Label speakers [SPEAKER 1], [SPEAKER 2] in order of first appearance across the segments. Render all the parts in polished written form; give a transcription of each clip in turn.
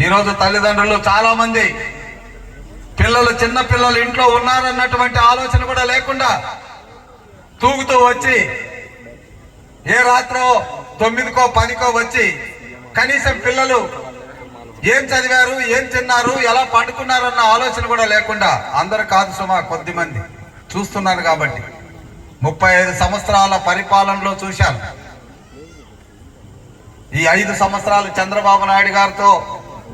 [SPEAKER 1] ఈరోజు తల్లిదండ్రులు చాలా మంది పిల్లలు, చిన్న పిల్లలు ఇంట్లో ఉన్నారన్నటువంటి ఆలోచన కూడా లేకుండా తూగుతూ వచ్చి ఏ రాత్రో 9కో 10కో వచ్చి కనీసం పిల్లలు ఏం చదివారు, ఏం తిన్నారు, ఎలా పండుకున్నారన్న ఆలోచన కూడా లేకుండా, అందరు కాదు సుమా, కొద్దిమంది చూస్తున్నాను కాబట్టి 35 సంవత్సరాల పరిపాలనలో చూశాను. ఈ 5 సంవత్సరాలు చంద్రబాబు నాయుడు గారితో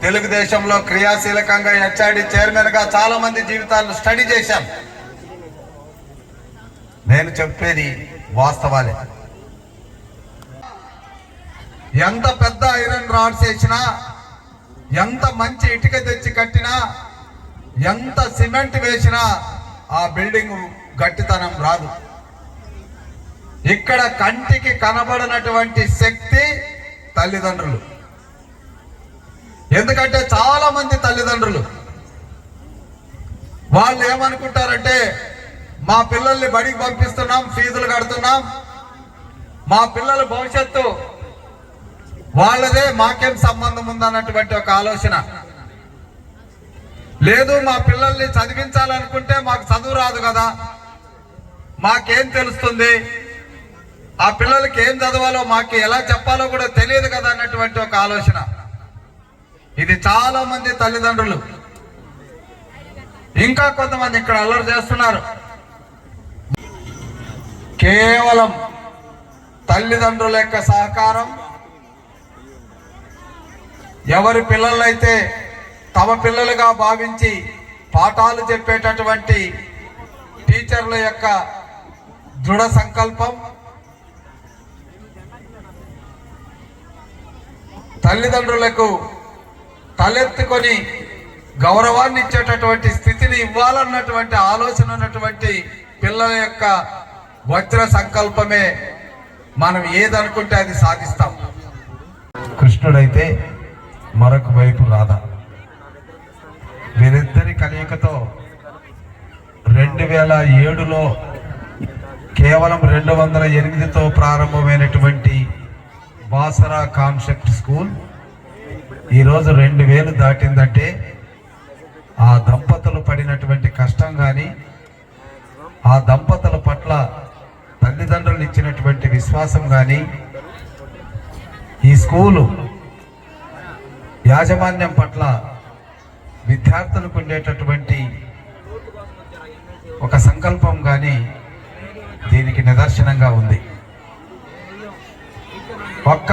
[SPEAKER 1] తెలుగుదేశంలో క్రియాశీలకంగా హెచ్ఆర్డి చైర్మన్ గా చాలా మంది జీవితాలను స్టడీ చేశాను. నేను చెప్పేది వాస్తవాలే. ఎంత పెద్ద ఐరన్ రాడ్స్ వేసినా, ఎంత మంచి ఇటుక తెచ్చి కట్టినా, ఎంత సిమెంట్ వేసినా ఆ బిల్డింగ్ గట్టితనం రాదు. ఇక్కడ కంటికి కనబడినటువంటి శక్తి తల్లిదండ్రులు. ఎందుకంటే చాలా మంది తల్లిదండ్రులు వాళ్ళు ఏమనుకుంటారంటే, మా పిల్లల్ని బడికి పంపిస్తున్నాం, ఫీజులు కడుతున్నాం, మా పిల్లల భవిష్యత్తు వాళ్ళదే, మాకేం సంబంధం ఉందన్నటువంటి ఒక ఆలోచన. లేదు, మా పిల్లల్ని చదివించాలనుకుంటే మాకు చదువు రాదు కదా, మాకేం తెలుస్తుంది, ఆ పిల్లలకి ఏం చదవాలో మాకు ఎలా చెప్పాలో కూడా తెలియదు కదా అన్నటువంటి ఒక ఆలోచన. ఇది చాలా మంది తల్లిదండ్రులు. ఇంకా కొంతమంది ఇక్కడ అల్లరి చేస్తున్నారు. కేవలం తల్లిదండ్రుల యొక్క సహకారం, ఎవరి పిల్లలైతే తమ పిల్లలుగా భావించి పాఠాలు చెప్పేటటువంటి టీచర్ల యొక్క దృఢ సంకల్పం, తల్లిదండ్రులకు తలెత్తుకొని గౌరవాన్ని ఇచ్చేటటువంటి స్థితిని ఇవ్వాలన్నటువంటి ఆలోచన ఉన్నటువంటి పిల్లల యొక్క వజ్ర సంకల్పమే మనం ఏదనుకుంటే అది సాధిస్తాం. కృష్ణుడైతే మరొక వైపు రాధ, వీరిద్దరి కలయికతో 2007లో కేవలం 208తో ప్రారంభమైనటువంటి బాసరా కాన్సెప్ట్ స్కూల్ ఈరోజు 2000 దాటిందంటే ఆ దంపతులు పడినటువంటి కష్టం కానీ, ఆ దంపతుల పట్ల తల్లిదండ్రులు ఇచ్చినటువంటి విశ్వాసం కానీ, ఈ స్కూలు యాజమాన్యం పట్ల విద్యార్థులకు ఉండేటటువంటి ఒక సంకల్పం కానీ దీనికి నిదర్శనంగా ఉంది. ఒక్క